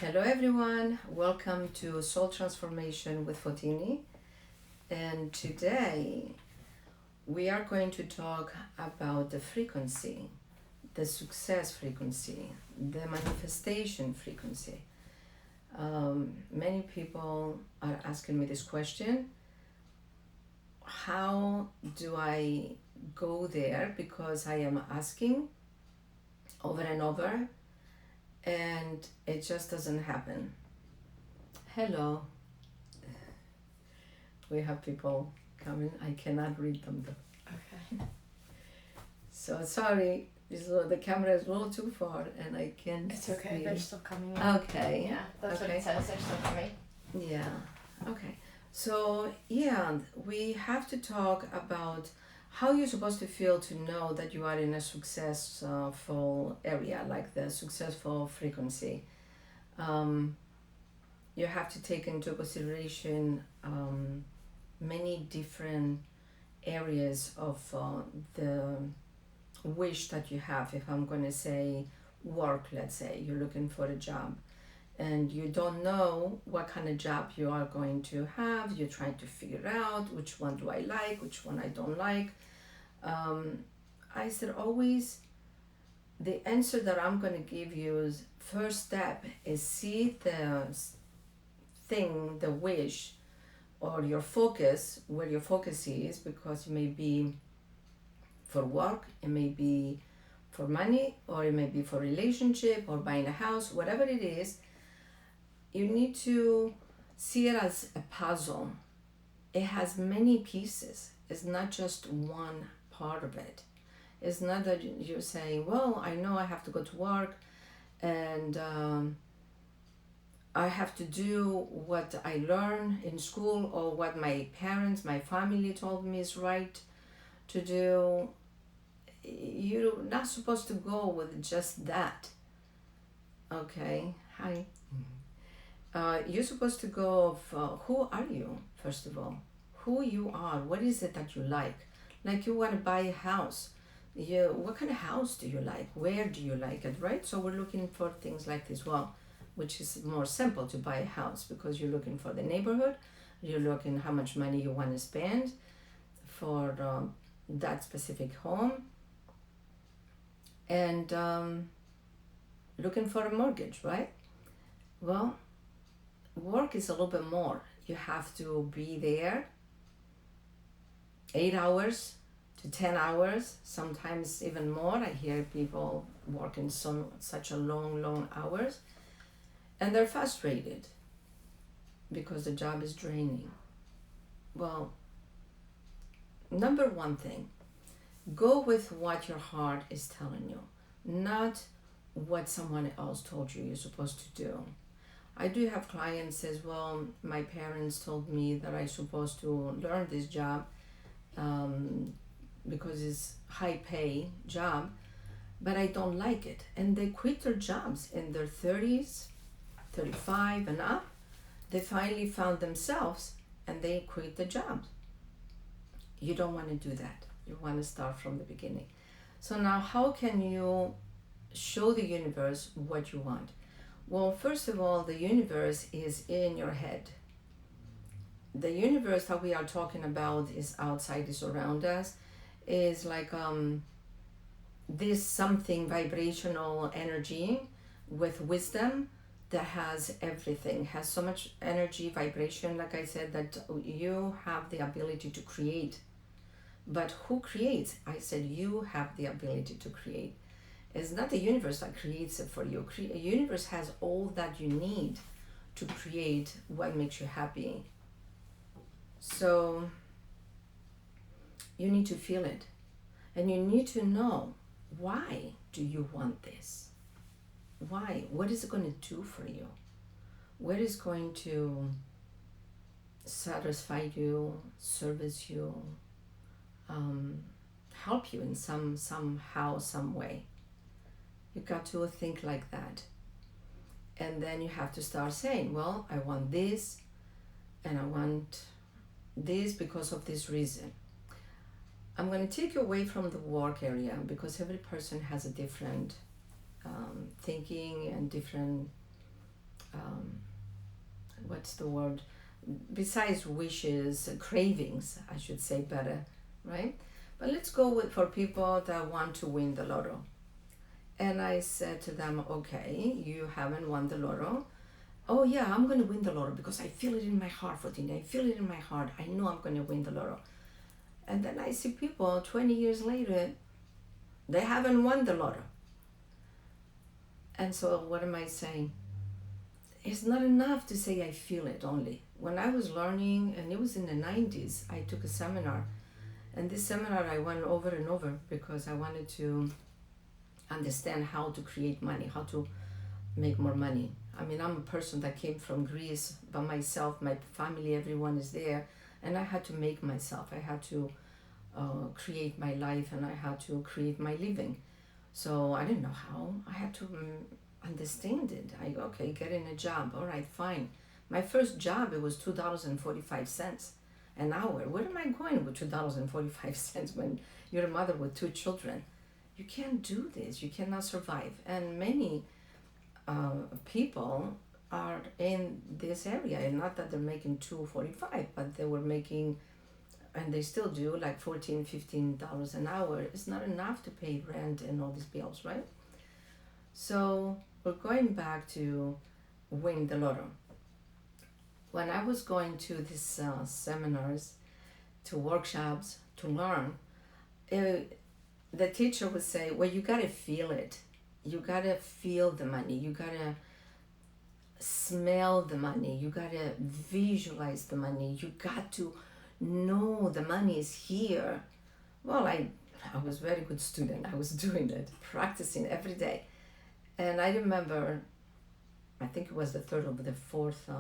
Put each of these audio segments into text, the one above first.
Hello everyone, welcome to Soul Transformation with Fotini, and today we are going to talk about the frequency, the success frequency, the manifestation frequency. Many people are asking me this question: how do I go there? Because I am asking over and over and it just doesn't happen. Hello. We have people coming. I cannot read them though. Okay. So sorry, the camera is a little too far and I can't It's okay, see. they're still coming in. Okay. Yeah, that's what Okay. it says, they're still coming. Yeah. Okay. So yeah, we have to talk about how you're supposed to feel to know that you are in a successful area, like the successful frequency. You have to take into consideration many different areas of the wish that you have. If I'm going to say work, let's say you're looking for a job and you don't know what kind of job you are going to have, you're trying to figure out which one do I like, which one I don't like. I said always the answer that I'm going to give you is first step is see the thing, the wish, or your focus, where your focus is, because it may be for work, it may be for money, or it may be for relationship or buying a house, whatever it is. You need to see it as a puzzle. It has many pieces. It's not just one part of it. It's not that you're saying, well, I know I have to go to work and I have to do what I learn in school or what my parents, my family told me is right to do. You're not supposed to go with just that. Okay, hi. You're supposed to go of who are you, first of all? Who you are, what is it that you like? Like you want to buy a house. What kind of house do you like? Where do you like it, right? So we're looking for things like this. Well, which is more simple to buy a house because you're looking for the neighborhood, you're looking how much money you want to spend for that specific home, and looking for a mortgage, right? Well, work is a little bit more. You have to be there 8 hours to 10 hours, sometimes even more. I hear people working such a long hours, and they're frustrated because the job is draining. Well, number one thing, go with what your heart is telling you, not what someone else told you you're supposed to do. I do have clients says, well, my parents told me that I'm supposed to learn this job because it's high pay job, but I don't like it. And they quit their jobs in their 30s, 35 and up. They finally found themselves and they quit the job. You don't want to do that. You want to start from the beginning. So now how can you show the universe what you want? Well, first of all, the universe is in your head. The universe that we are talking about is outside, is around us, is like this something vibrational energy with wisdom that has everything, has so much energy, vibration, like I said, that you have the ability to create. But who creates? I said you have the ability to create. It's not the universe that creates it for you. The universe has all that you need to create what makes you happy. So you need to feel it. And you need to know, why do you want this? Why? What is it going to do for you? What is going to satisfy you, service you, help you in somehow, some way? You got to think like that. And then you have to start saying, well, I want this and I want this because of this reason. I'm going to take you away from the work area because every person has a different thinking and different what's the word? Besides wishes, cravings, I should say better, right? But let's go with for people that want to win the lotto. And I said to them, okay, you haven't won the lotto. Oh yeah, I'm going to win the lotto because I feel it in my heart, Fotini. I feel it in my heart. I know I'm going to win the lotto. And then I see people 20 years later, they haven't won the lotto. And so what am I saying? It's not enough to say I feel it only. When I was learning, and it was in the 90s, I took a seminar. And this seminar I went over and over because I wanted to understand how to create money, how to make more money. I mean, I'm a person that came from Greece by myself, my family, everyone is there, and I had to make myself. I had to create my life, and I had to create my living. So I didn't know how. I had to understand it. Okay, get in a job. All right, fine. My first job, it was $2.45 an hour. Where am I going with $2.45 when you're a mother with 2 children? You can't do this. You cannot survive. And many people are in this area, and not that they're making $2.45, but they were making, and they still do, like $14-15 an hour. It's not enough to pay rent and all these bills, right? So we're going back to win the lotto. When I was going to these seminars, to workshops, to learn, the teacher would say, well, you gotta feel it. You gotta feel the money. You gotta smell the money. You gotta visualize the money. You got to know the money is here. Well, I was a very good student. I was doing it, practicing every day. And I remember, I think it was the third or the fourth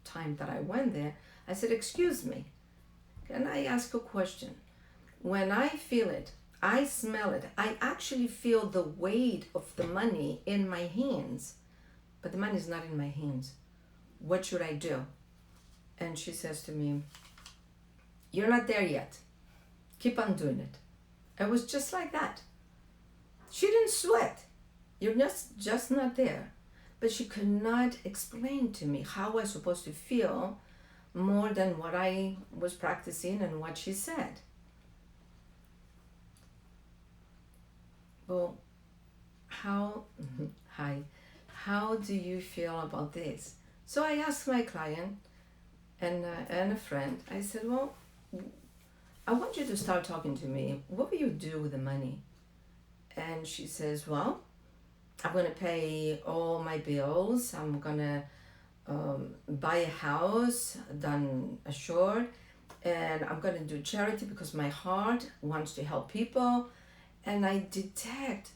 time that I went there, I said, excuse me, can I ask a question? When I feel it, I smell it, I actually feel the weight of the money in my hands, but the money is not in my hands. What should I do? And she says to me, you're not there yet. Keep on doing it. It was just like that. She didn't sweat. You're just not there. But she could not explain to me how I was supposed to feel more than what I was practicing and what she said. Well, how do you feel about this? So I asked my client and a friend, I said, well, I want you to start talking to me. What will you do with the money? And she says, well, I'm going to pay all my bills. I'm going to buy a house, done assured, and I'm going to do charity because my heart wants to help people. And I detect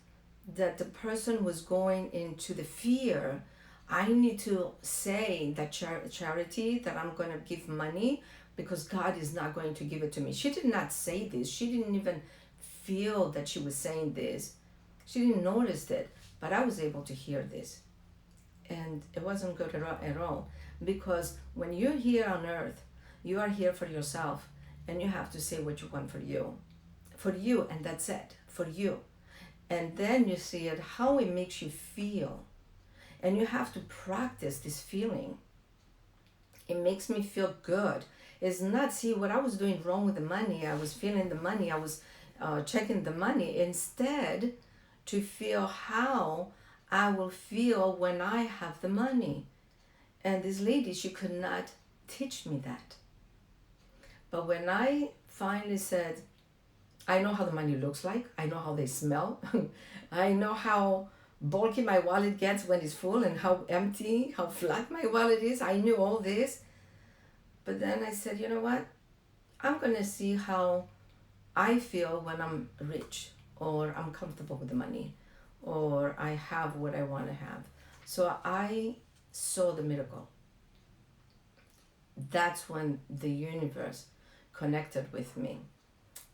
that the person was going into the fear. I need to say that charity, that I'm going to give money because God is not going to give it to me. She did not say this. She didn't even feel that she was saying this. She didn't notice it, but I was able to hear this. And it wasn't good at all, because when you're here on earth, you are here for yourself, and you have to say what you want for you, and that's it, for you. And then you see it, how it makes you feel, and you have to practice this feeling. It makes me feel good. It's not, see, what I was doing wrong with the money, I was feeling the money, I was checking the money, instead to feel how I will feel when I have the money. And this lady, she could not teach me that. But when I finally said, I know how the money looks like, I know how they smell, I know how bulky my wallet gets when it's full and how empty, how flat my wallet is, I knew all this. But then I said, you know what? I'm gonna see how I feel when I'm rich, or I'm comfortable with the money, or I have what I want to have. So I saw the miracle. That's when the universe connected with me.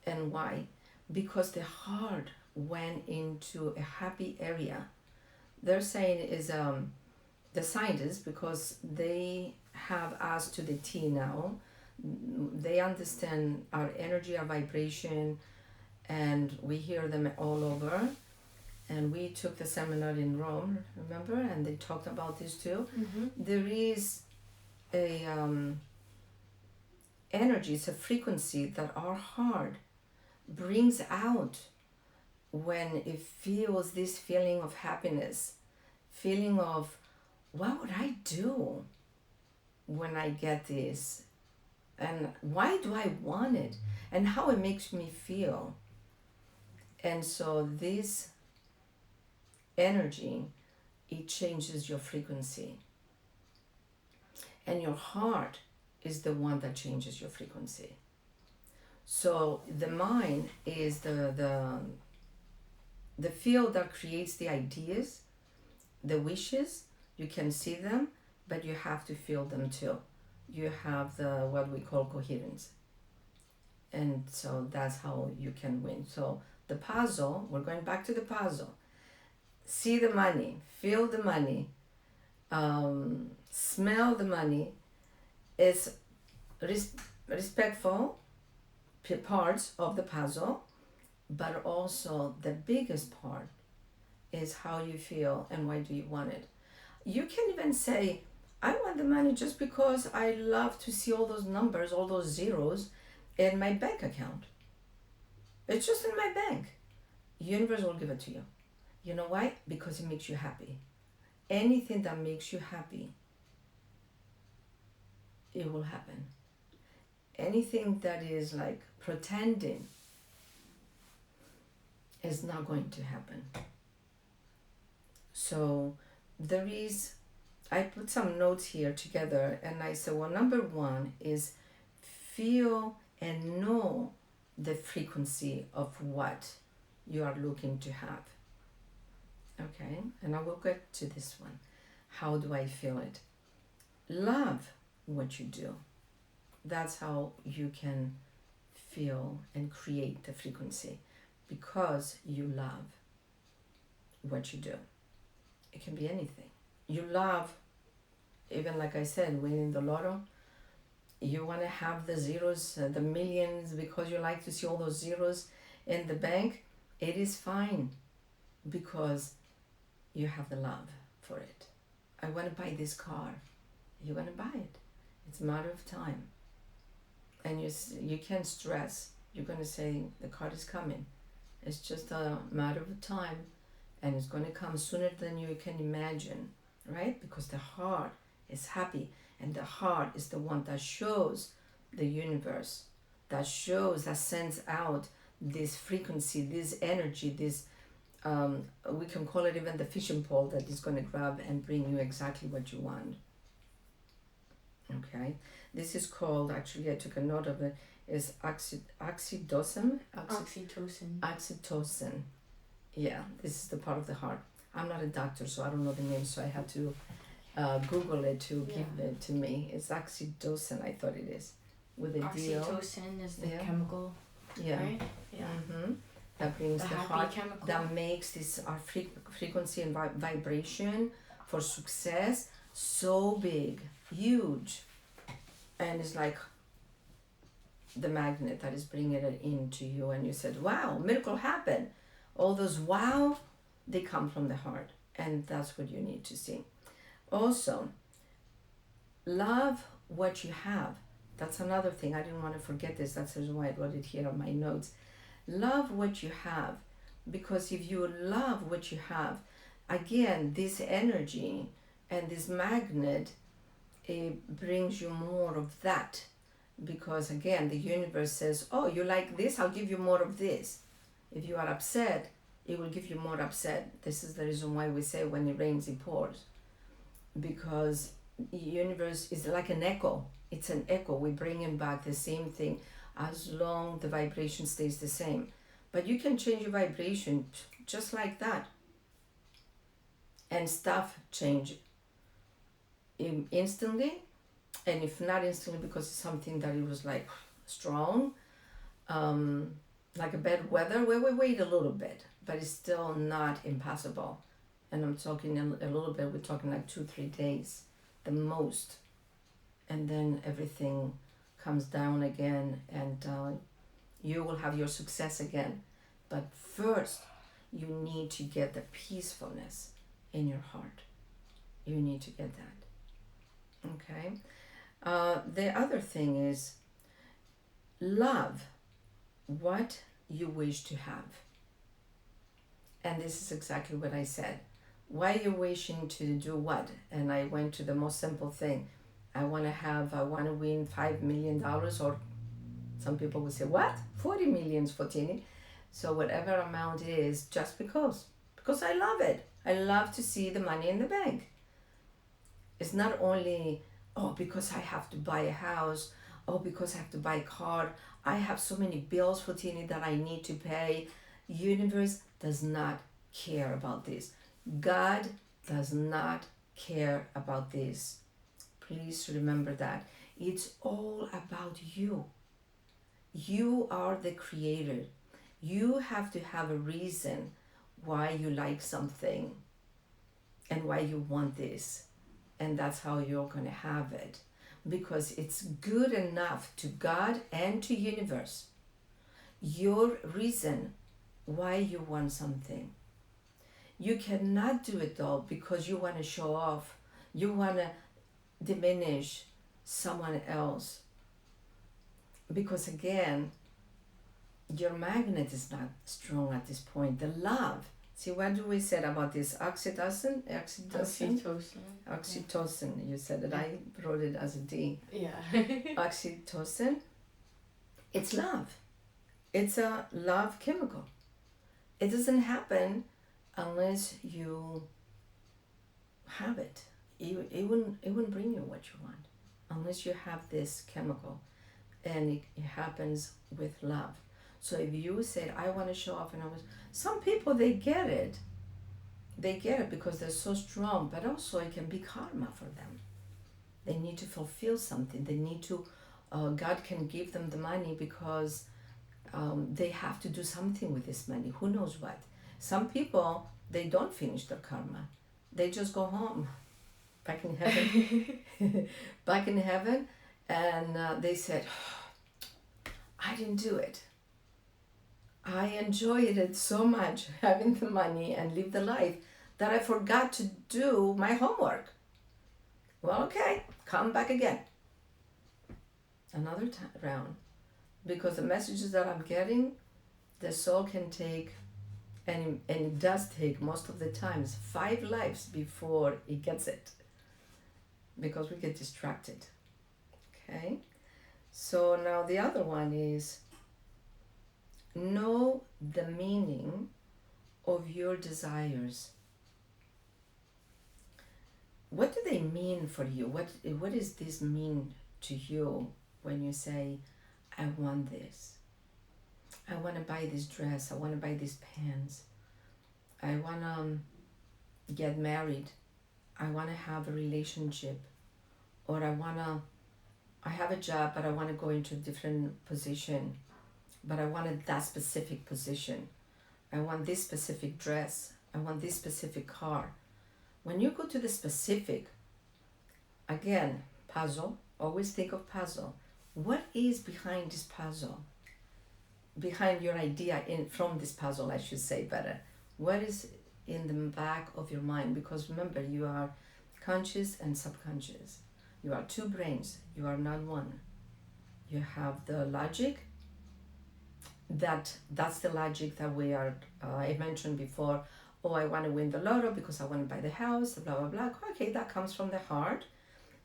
And why? Because the heart went into a happy area. They're saying is the scientists, because they have us to the T now. They understand our energy, our vibration, and we hear them all over. and we took the seminar in Rome, remember, and they talked about this too. There is a energy, it's a frequency that our heart brings out when it feels this feeling of happiness, feeling of what would I do when I get this, and why do I want it, and how it makes me feel. And so this energy, it changes your frequency, and your heart is the one that changes your frequency. So the mind is the field that creates the ideas, the wishes. You can see them, but you have to feel them too. You have the what we call coherence, and so that's how you can win. So the puzzle, we're going back to the puzzle. See the money, feel the money, smell the money. It's respectful parts of the puzzle, but also the biggest part is how you feel and why do you want it. You can even say, I want the money just because I love to see all those numbers, all those zeros in my bank account. It's just in my bank. Universe will give it to you. You know why? Because it makes you happy. Anything that makes you happy, it will happen. Anything that is like pretending is not going to happen. So there is, I put some notes here together and I said, well, number one is feel and know the frequency of what you are looking to have. Okay, and I will get to this one. How do I feel it? Love what you do. That's how you can feel and create the frequency, because you love what you do. It can be anything. You love, even like I said, winning the lotto. You want to have the zeros, the millions, because you like to see all those zeros in the bank. It is fine, because you have the love for it. I want to buy this car. You're going to buy it. It's a matter of time. And you can't stress. You're going to say, the car is coming. It's just a matter of time, and it's going to come sooner than you can imagine, right? Because the heart is happy, and the heart is the one that shows the universe, that sends out this frequency, this energy, this we can call it even the fishing pole that is going to grab and bring you exactly what you want. Okay, this is called, actually I took a note of it, is oxytocin. Oxytocin. Yeah, this is the part of the heart. I'm not a doctor, so I don't know the name, so I had to Google it to give it to me. It's oxytocin, I thought it is, with a D. Oxytocin is the chemical, right? Yeah. Mm-hmm. That brings the heart, chemical. that makes this our frequency and vibration for success so big, huge, and it's like the magnet that is bringing it into you. And you said, wow, miracle happened. All those wow, they come from the heart, and that's what you need to see. Also, love what you have. That's another thing. I didn't want to forget this. That's the reason why I wrote it here on my notes. Love what you have, because if you love what you have, again, this energy and this magnet, it brings you more of that, because again, the universe says, oh, you like this, I'll give you more of this. If you are upset, it will give you more upset. This is the reason why we say when it rains, it pours, because the universe is like an echo. It's an echo. We bring in back the same thing as long the vibration stays the same. But you can change your vibration just like that, and stuff change instantly. And if not instantly, because it's something that it was like strong, like a bad weather, where we wait a little bit, but it's still not impossible. And I'm talking a little bit, we're talking like 2-3 days, the most. And then everything comes down again, and you will have your success again. But first, you need to get the peacefulness in your heart. You need to get that. Okay? The other thing is love what you wish to have. And this is exactly what I said. Why you're wishing to do what? And I went to the most simple thing. I want to win $5 million, or some people would say, what? 40 millions, Fotini. So whatever amount it is, just because I love it. I love to see the money in the bank. It's not only, because I have to buy a house, because I have to buy a car. I have so many bills, Fotini, that I need to pay. Universe does not care about this. God does not care about this. Please remember that. It's all about you. You are the creator. You have to have a reason why you like something and why you want this. And that's how you're going to have it. Because it's good enough to God and to universe. Your reason why you want something. You cannot do it though because you want to show off. You want to diminish someone else. Because again, your magnet is not strong at this point. The love. See, what do we said about this? Oxytocin? Oxytocin. You said that. I wrote it as a D. Yeah. Oxytocin. It's love. It's a love chemical. It doesn't happen unless you have it. It wouldn't bring you what you want unless you have this chemical. And it happens with love. So if you said, I want to show off, and some people, they get it. They get it because they're so strong, but also it can be karma for them. They need to fulfill something. They need to, God can give them the money because they have to do something with this money. Who knows what? Some people, they don't finish their karma. They just go home, back in heaven, back in heaven, and they said, I didn't do it. I enjoyed it so much, having the money and live the life, that I forgot to do my homework. Well, okay, come back again. Another round. Because the messages that I'm getting, the soul can take, and it does take most of the times, 5 lives before it gets it. Because we get distracted. Okay? So now the other one is, know the meaning of your desires. What do they mean for you? What does this mean to you when you say, I want this? I want to buy this dress. I want to buy these pants. I want to get married. I want to have a relationship. Or I have a job, but I want to go into a different position. But I wanted that specific position. I want this specific dress. I want this specific car. When you go to the specific, again, puzzle, always think of puzzle. What is behind this puzzle? Behind your idea from this puzzle, I should say better. What is in the back of your mind? Because remember, you are conscious and subconscious. You are 2 brains. You are not one. You have the logic. That's the logic that we are, I mentioned before, I want to win the lotto because I want to buy the house, blah, blah, blah. Okay, that comes from the heart.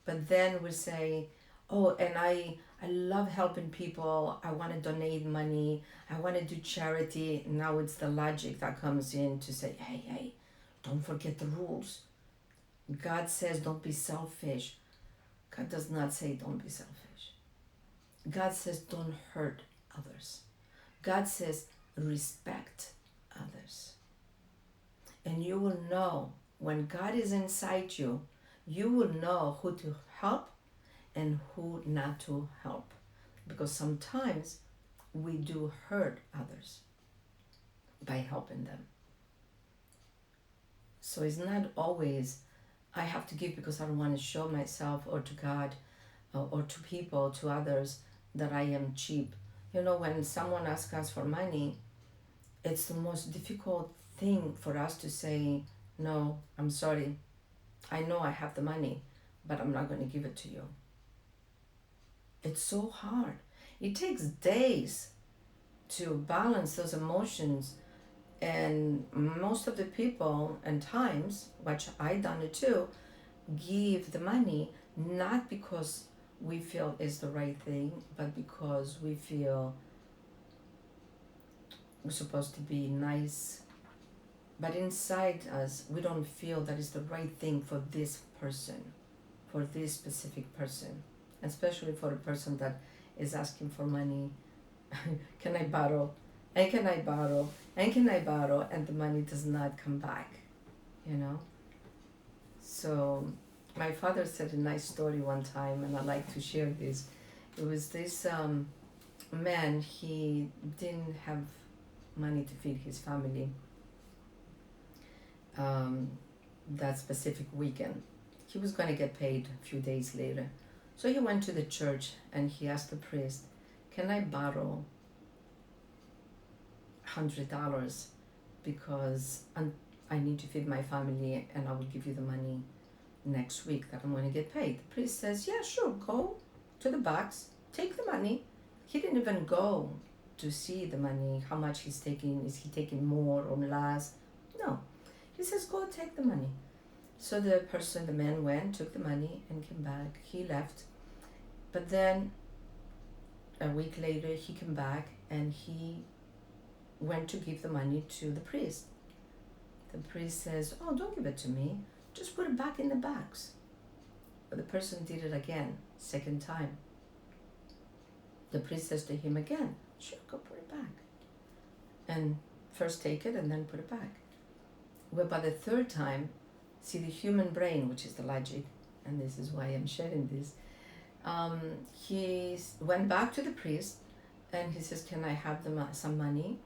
But then we say, and I love helping people. I want to donate money. I want to do charity. Now it's the logic that comes in to say, hey, don't forget the rules. God says don't be selfish. God does not say don't be selfish. God says don't hurt others. God says respect others. And you will know when God is inside you, you will know who to help and who not to help. Because sometimes we do hurt others by helping them. So it's not always, I have to give because I don't want to show myself or to God or to people, to others, that I am cheap. You know, when someone asks us for money, it's the most difficult thing for us to say, no, I'm sorry, I know I have the money, but I'm not going to give it to you. It's so hard. It takes days to balance those emotions, and most of the people and times, which I done it too, give the money not because we feel is the right thing, but because we feel we're supposed to be nice, but inside us we don't feel that is the right thing for this person, for this specific person, especially for a person that is asking for money. Can I borrow? And can I borrow? And can I borrow? And the money does not come back, you know? So my father said a nice story one time, and I like to share this. It was this man, he didn't have money to feed his family that specific weekend. He was going to get paid a few days later. So he went to the church and he asked the priest, can I borrow $100 because I need to feed my family, and I will give you the money next week that I'm going to get paid. The priest says, yeah, sure, go to the box, take the money. He didn't even go to see the money, how much he's taking, is he taking more or less? No. He says, go take the money. So the man went, took the money and came back. He left. But then a week later he came back and he went to give the money to the priest. The priest says, oh, don't give it to me. Just put it back in the box. But the person did it again, second time. The priest says to him again, sure, go put it back. And first take it and then put it back. Well, by the third time, see, the human brain, which is the logic, and this is why I'm sharing this, he went back to the priest and he says, can I have some money?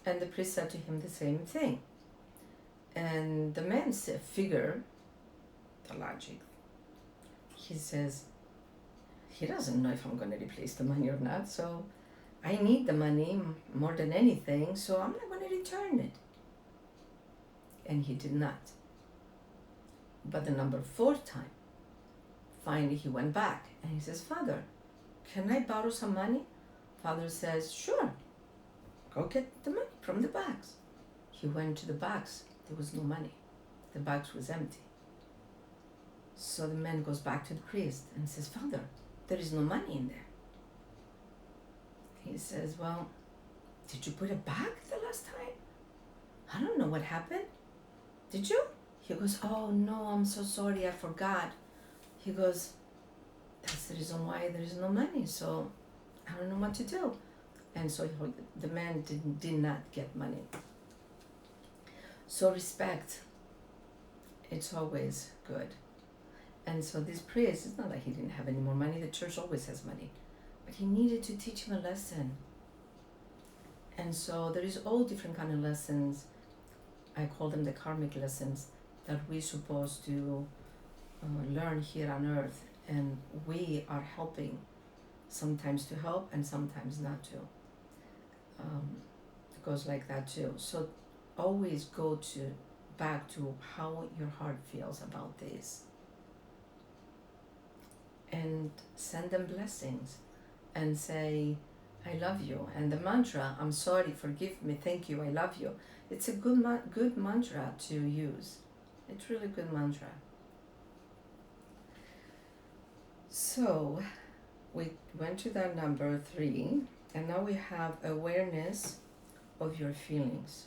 And the priest said to him the same thing. And the man figure, the logic, he says, he doesn't know if I'm going to replace the money or not, so I need the money more than anything, so I'm not going to return it. And he did not. But the number fourth time, finally he went back and he says, Father, can I borrow some money? Father says, sure, go get the money from the box. He went to the box. There was no money. The box was empty. So the man goes back to the priest and says, Father, there is no money in there. He says, well, did you put it back the last time? I don't know what happened. Did you? He goes, oh no, I'm so sorry, I forgot. He goes, that's the reason why there is no money, so I don't know what to do. And so the man did not get money. So respect, it's always good. And so this priest, it's not like he didn't have any more money, the church always has money, but he needed to teach him a lesson. And so there is all different kind of lessons. I call them the karmic lessons that we're supposed to learn here on earth, and we are helping, sometimes to help and sometimes not to. It goes like that too. So always go back to how your heart feels about this, and send them blessings and say, I love you. And the mantra, I'm sorry, forgive me, thank you, I love you. It's a good mantra to use. It's really good mantra. So we went to that number 3, and now we have awareness of your feelings.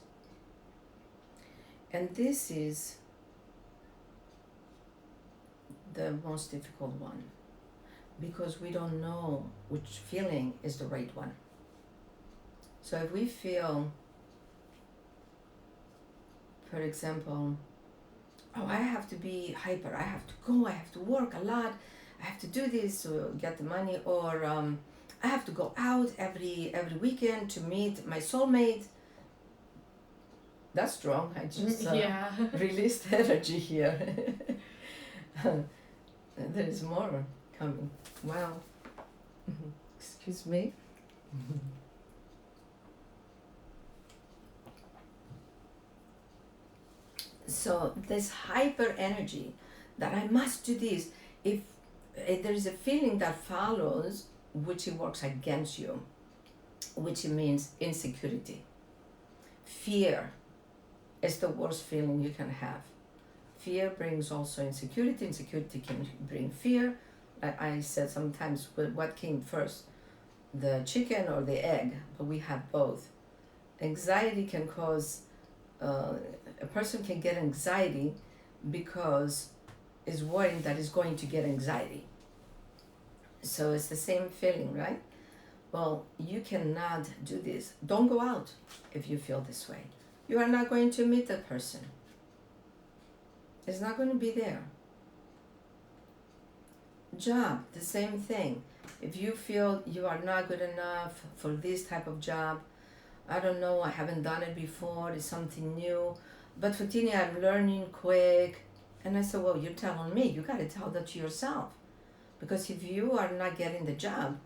And this is the most difficult one, because we don't know which feeling is the right one. So if we feel, for example, oh, I have to be hyper, I have to go, I have to work a lot, I have to do this to get the money, or I have to go out every weekend to meet my soulmate. That's strong. I just released energy here. There is more coming. Wow. Excuse me. So this hyper energy that I must do this, if there is a feeling that follows, which it works against you, which means insecurity. Fear is the worst feeling you can have. Fear brings also insecurity. Insecurity can bring fear. Like I said sometimes, what came first, the chicken or the egg? But we have both. Anxiety can cause, a person can get anxiety because is worrying that is going to get anxiety. So it's the same feeling, right? Well, you cannot do this. Don't go out if you feel this way. You are not going to meet the person. It's not going to be there. Job, the same thing. If you feel you are not good enough for this type of job, I don't know, I haven't done it before, it's something new, but Fotini, I'm learning quick. And I said, well, you're telling me, you got to tell that to yourself. Because if you are not getting the job,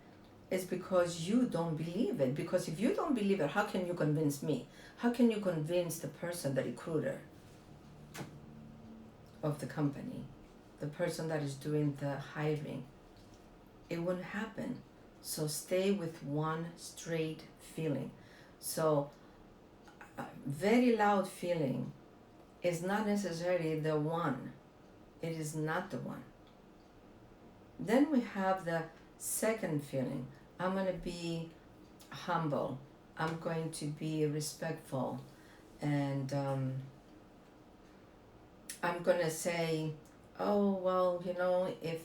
it's because you don't believe it. Because if you don't believe it, how can you convince me? How can you convince the person, the recruiter of the company, the person that is doing the hiring? It won't happen. So stay with one straight feeling. So a very loud feeling is not necessarily the one. It is not the one. Then we have the second feeling. I'm going to be humble. I'm going to be respectful. And I'm going to say, oh, well, if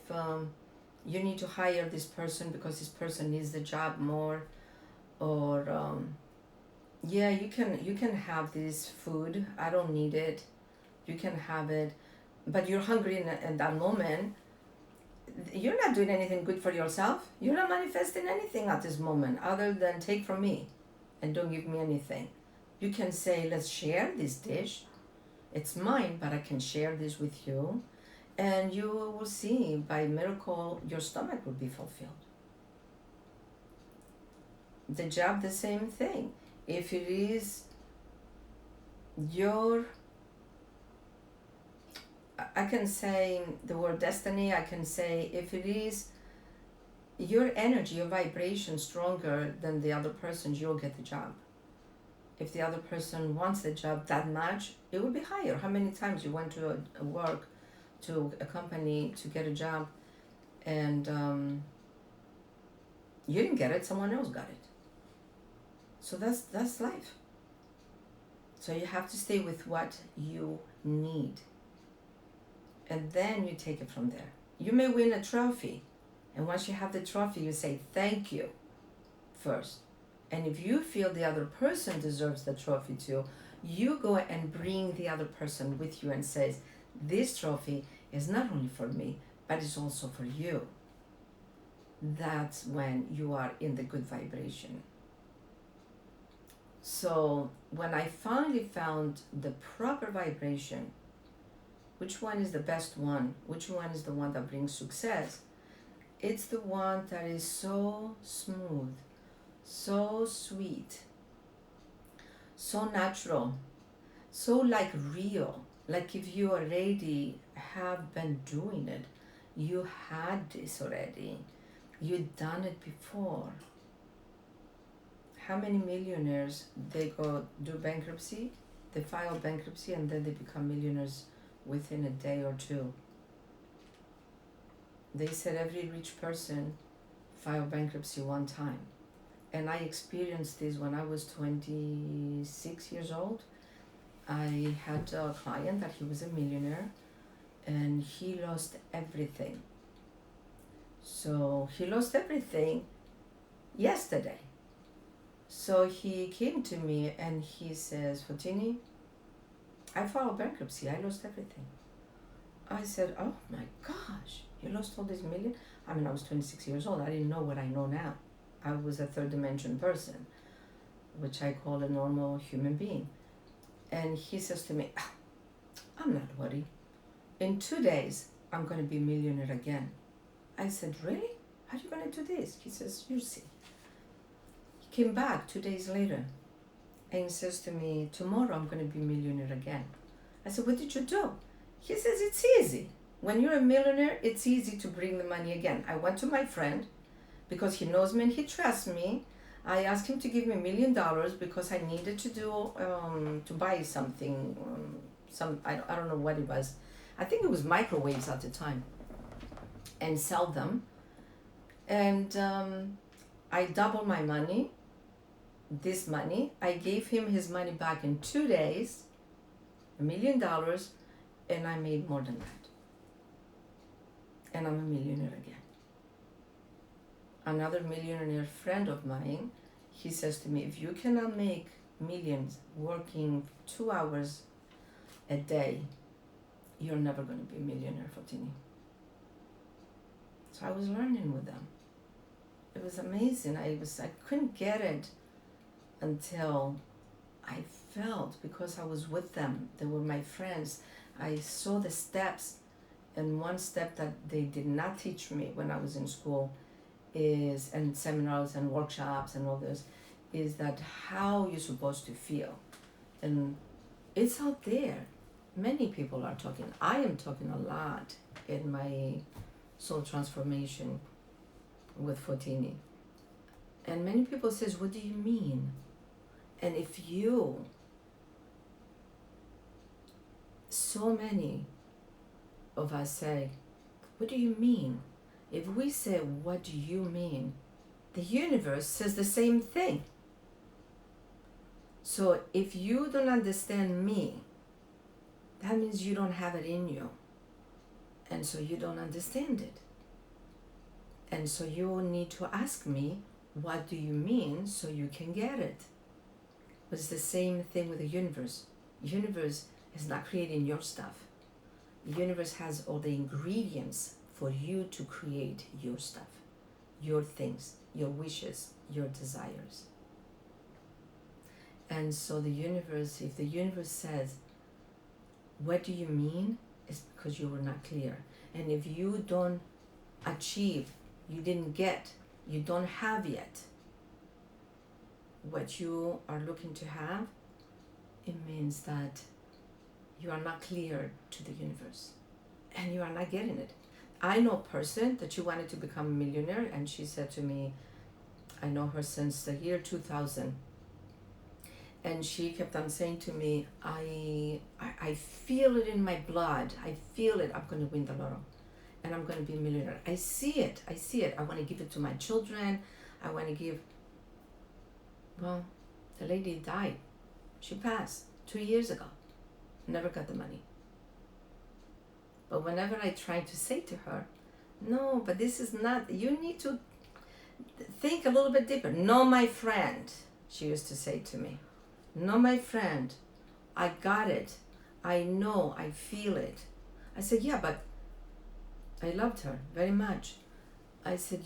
you need to hire this person because this person needs the job more, or yeah, you can have this food. I don't need it. You can have it. But you're hungry in that moment. You're not doing anything good for yourself. You're not manifesting anything at this moment other than take from me and don't give me anything. You can say, let's share this dish. It's mine, but I can share this with you. And you will see, by miracle, your stomach will be fulfilled. The job, the same thing. If it is I can say the word destiny, I can say if it is your energy, your vibration stronger than the other person's, you'll get the job. If the other person wants the job that much, it will be higher. How many times you went to a work, to a company to get a job, and you didn't get it, someone else got it. So that's life. So you have to stay with what you need. And then you take it from there. You may win a trophy. And once you have the trophy, you say thank you first. And if you feel the other person deserves the trophy too, you go and bring the other person with you and says, this trophy is not only for me, but it's also for you. That's when you are in the good vibration. So when I finally found the proper vibration, which one is the best one? Which one is the one that brings success? It's the one that is so smooth, so sweet, so natural, so like real. Like if you already have been doing it, you had this already, you've done it before. How many millionaires, they go do bankruptcy, they file bankruptcy, and then they become millionaires within a day or two. They said every rich person filed bankruptcy one time. And I experienced this when I was 26 years old. I had a client that he was a millionaire and he lost everything. So he lost everything yesterday. So he came to me and he says, Fotini, I filed bankruptcy, I lost everything. I said, oh my gosh, you lost all this million? I mean, I was 26 years old. I didn't know what I know now. I was a third dimension person, which I call a normal human being. And he says to me, I'm not worried. In 2 days, I'm going to be a millionaire again. I said, really? How are you going to do this? He says, you see. He came back 2 days later and he says to me, tomorrow I'm going to be a millionaire again. I said, what did you do? He says, it's easy. When you're a millionaire, it's easy to bring the money again. I went to my friend because he knows me and he trusts me. I asked him to give me $1 million because I needed to do to buy something. I don't know what it was. I think it was microwaves at the time, and sell them. And I doubled my money. This money, I gave him his money back in 2 days, $1 million, and I made more than that. And I'm a millionaire again. Another millionaire friend of mine, he says to me, if you cannot make millions working 2 hours a day, you're never going to be a millionaire, Fotini. So I was learning with them. It was amazing. I couldn't get it until I felt, because I was with them, they were my friends, I saw the steps. And one step that they did not teach me when I was in school is, and seminars and workshops and all this, is that how you're supposed to feel. And it's out there. Many people are talking. I am talking a lot in my soul transformation with Fotini. And many people says, what do you mean? And if you, so many of us say, what do you mean? If we say, what do you mean? The universe says the same thing. So if you don't understand me, that means you don't have it in you. And so you don't understand it. And so you need to ask me, what do you mean, so you can get it. But it's the same thing with the universe. The universe is not creating your stuff. The universe has all the ingredients for you to create your stuff, your things, your wishes, your desires. And so the universe, if the universe says, what do you mean? It's because you were not clear. And if you don't achieve, you didn't get, you don't have yet what you are looking to have, it means that you are not clear to the universe and you are not getting it. I know a person that she wanted to become a millionaire, and she said to me, I know her since the year 2000, and she kept on saying to me, I feel it in my blood, I feel it, I'm going to win the lotto and I'm going to be a millionaire. I see it, I want to give it to my children, I want to give. Well, the lady died, she passed 2 years ago, never got the money. But whenever I try to say to her, no, but this is not, you need to think a little bit deeper. No, my friend, she used to say to me, no, my friend, I got it. I know, I feel it. I said, yeah, but I loved her very much. I said,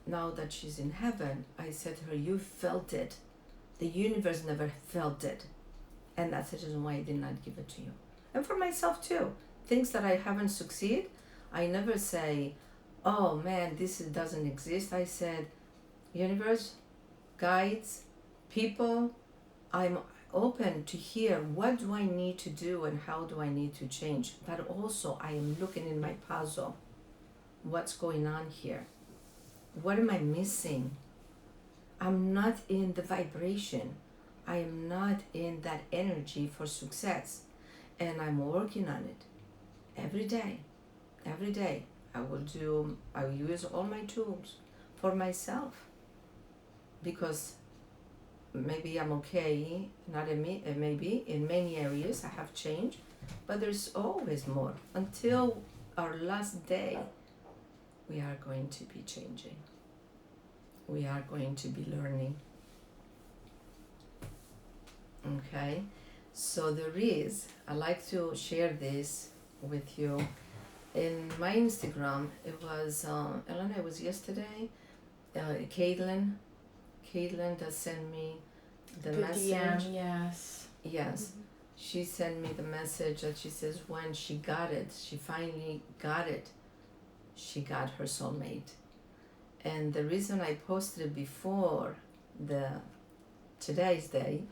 now that she's in heaven, I said to her, you felt it. The universe never felt it. And that's the reason why I did not give it to you. And for myself too. Things that I haven't succeeded, I never say, oh man, this doesn't exist. I said, universe, guides, people, I'm open to hear what do I need to do and how do I need to change. But also I am looking in my puzzle. What's going on here? What am I missing? I'm not in the vibration. I am not in that energy for success. And I'm working on it. Every day, I will use all my tools for myself, because maybe I'm okay, maybe in many areas I have changed, but there's always more. Until our last day, we are going to be changing. We are going to be learning. Okay, so I like to share this with you. In my Instagram, it was Elena, it was yesterday, Caitlin that sent me the message. DM, yes. Mm-hmm. She sent me the message that she says when she got it, she finally got it, she got her soulmate. And the reason I posted it before today's day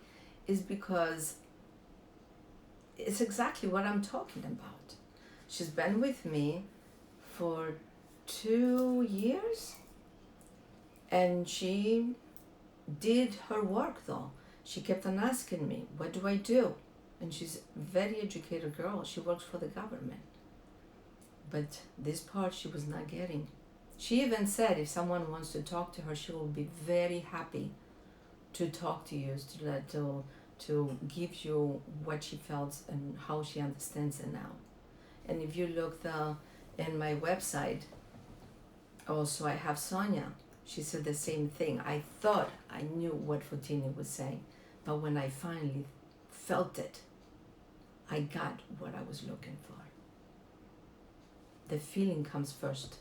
is because it's exactly what I'm talking about. She's been with me for 2 years, and she did her work though. She kept on asking me, what do I do? And she's a very educated girl. She works for the government. But this part she was not getting. She even said if someone wants to talk to her, she will be very happy to talk to you, to give you what she felt and how she understands it now. And if you look in my website, also I have Sonia. She said the same thing. I thought I knew what Fotini was saying, but when I finally felt it, I got what I was looking for. The feeling comes first,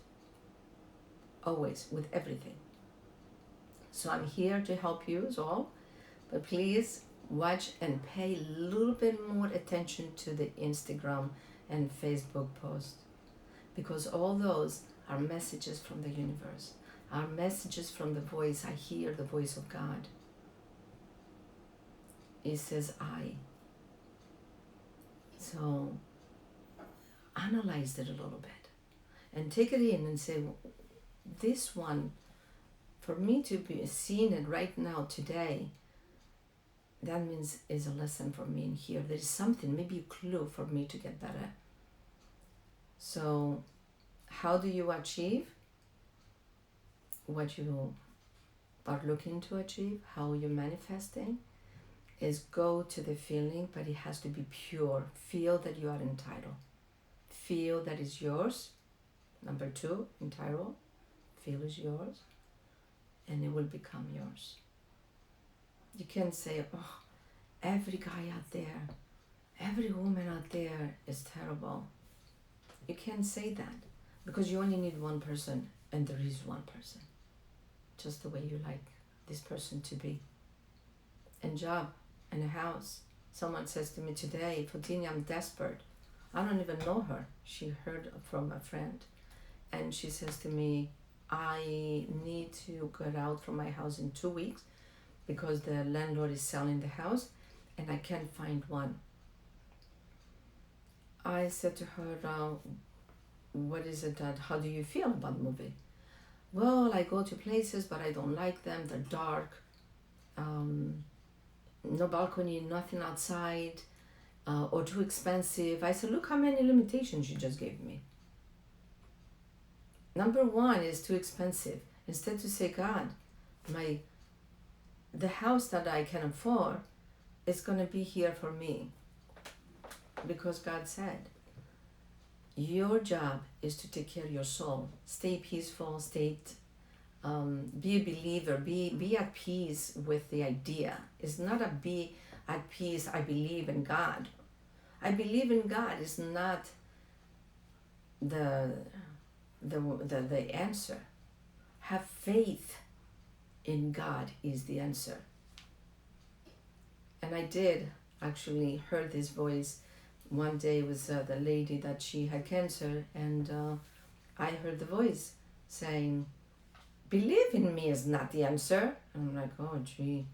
always, with everything. So I'm here to help you as well, but please watch and pay a little bit more attention to the Instagram and Facebook post, because all those are messages from the universe, are messages from the voice. I hear the voice of God. It says I. So analyze it a little bit and take it in and say, this one, for me to be seeing it right now today, that means is a lesson for me in here. There is something, maybe a clue for me to get better. So how do you achieve what you are looking to achieve? How you're manifesting is go to the feeling, but it has to be pure. Feel that you are entitled. Feel that is yours. Number 2, entitled. Feel is yours, and it will become yours. You can't say, oh, every guy out there, every woman out there is terrible. You can't say that, because you only need one person, and there is one person, just the way you like this person to be. And job, and a house. Someone says to me today, Fotini, I'm desperate. I don't even know her. She heard from a friend, and she says to me, I need to get out from my house in 2 weeks because the landlord is selling the house and I can't find one. I said to her, what is it that, how do you feel about moving? Well, I go to places, but I don't like them. They're dark, no balcony, nothing outside, or too expensive. I said, look how many limitations you just gave me. Number 1 is too expensive. Instead to say, God, the house that I can afford is going to be here for me. Because God said, your job is to take care of your soul. Stay peaceful, be a believer, be at peace with the idea. It's not a be at peace, I believe in God. I believe in God is not the answer. Have faith in God is the answer. And I did actually heard this voice. One day was the lady that she had cancer, and I heard the voice saying, believe in me is not the answer. And I'm like, oh gee.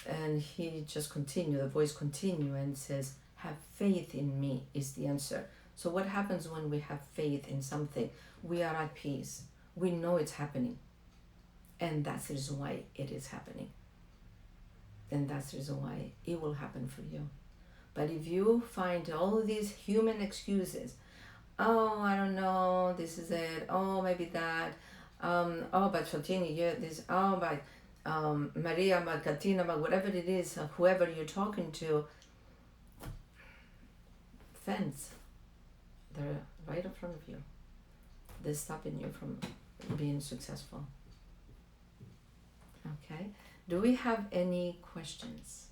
And he just continued, the voice continued and says, have faith in me is the answer. So what happens when we have faith in something? We are at peace. We know it's happening. And that's the reason why it is happening. And that's the reason why it will happen for you. But if you find all these human excuses, oh, I don't know, this is it, oh, maybe that, oh, but Fotini, yeah, this, oh, but Maria, but Katina, but whatever it is, whoever you're talking to, fence, they're right in front of you. They're stopping you from being successful. Okay, do we have any questions?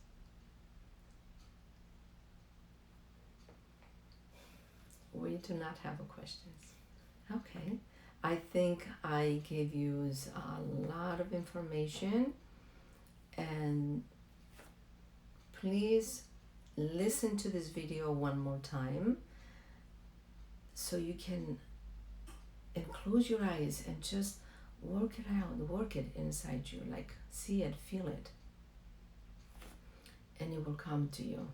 We do not have questions. Okay, I think I gave you a lot of information, and please listen to this video one more time so you can close your eyes and just work it out, work it inside you, like see it, feel it, and it will come to you.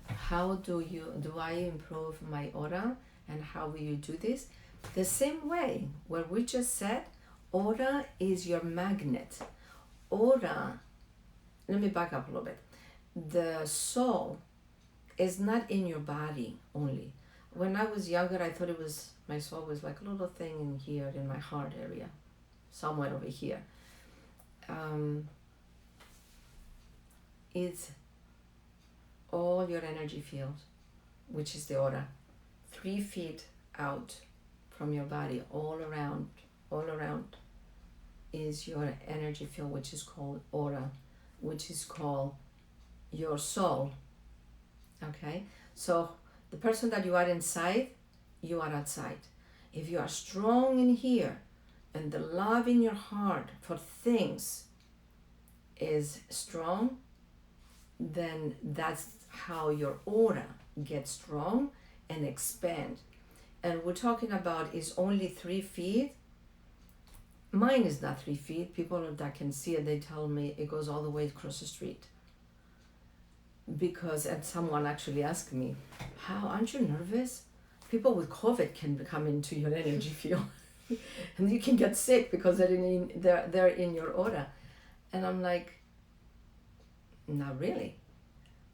how do I improve my aura, and how will you do this? The same way where we just said, aura is your magnet. Aura, let me back up a little bit. The soul is not in your body only. When I was younger, I thought my soul was like a little thing in here, in my heart area, somewhere over here. It's all your energy field, which is the aura, 3 feet out from your body, all around is your energy field, which is called aura, which is called your soul. Okay, so the person that you are inside, you are outside. If you are strong in here and the love in your heart for things is strong, then that's how your aura gets strong and expand. And we're talking about is only 3 feet. Mine is not 3 feet. People that can see it, they tell me it goes all the way across the street. Because, and someone actually asked me, how, aren't you nervous? People with COVID can come into your energy field and you can get sick because they're in your aura. And I'm like, not really.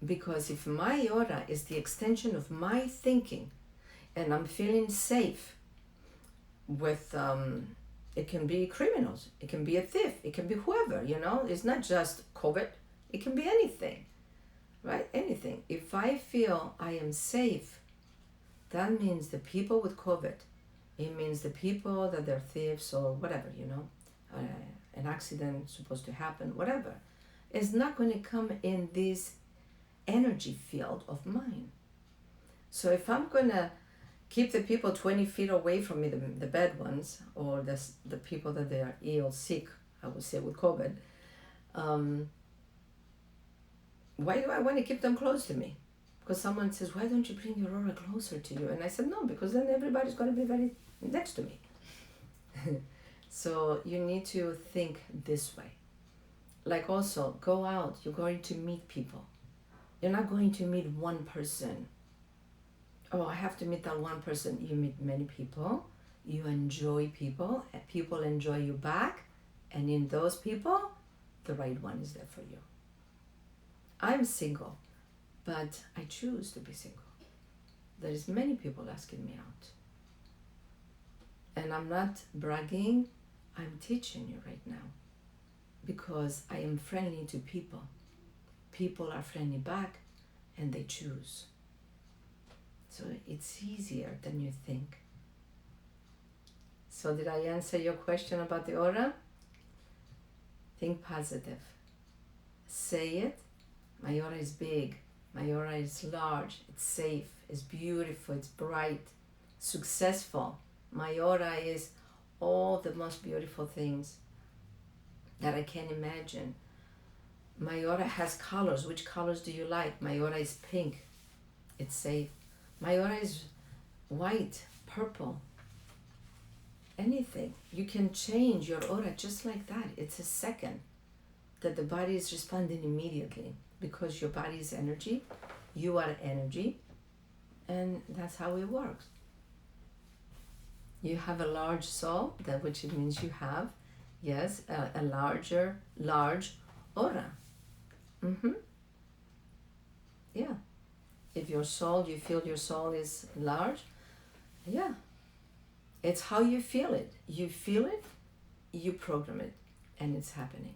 Because if my aura is the extension of my thinking and I'm feeling safe with, it can be criminals, it can be a thief, it can be whoever, it's not just COVID, it can be anything, right? Anything. If I feel I am safe, that means the people with COVID, it means the people that they're thieves or whatever, an accident supposed to happen, whatever, is not going to come in this energy field of mine. So if I'm going to keep the people 20 feet away from me, the bad ones, or the people that they are ill, sick, I would say with COVID, why do I want to keep them close to me? Because someone says, why don't you bring your aura closer to you? And I said, no, because then everybody's going to be very next to me. So you need to think this way. Like also, go out, you're going to meet people. You're not going to meet one person. Oh, I have to meet that one person. You meet many people. You enjoy people. And people enjoy you back. And in those people, the right one is there for you. I'm single, but I choose to be single. There's many people asking me out. And I'm not bragging. I'm teaching you right now. Because I am friendly to people. People are friendly back and they choose. So it's easier than you think. So did I answer your question about the aura? Think positive. Say it. My aura is big. My aura is large. It's safe. It's beautiful. It's bright. Successful. My aura is all the most beautiful things that I can imagine. My aura has colors. Which colors do you like? My aura is pink. It's safe. My aura is white, purple. Anything. You can change your aura just like that. It's a second that the body is responding immediately because your body is energy. You are energy. And that's how it works. You have a large soul, which it means you have, yes, a large aura. Yeah. If your soul, you feel your soul is large, yeah. It's how you feel it. You feel it, you program it, and it's happening.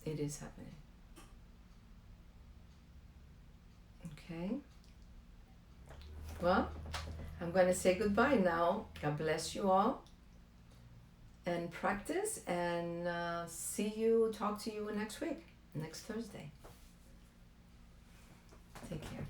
It is happening. Okay. Well, I'm going to say goodbye now. God bless you all. And practice, and talk to you next week, next Thursday. Take care.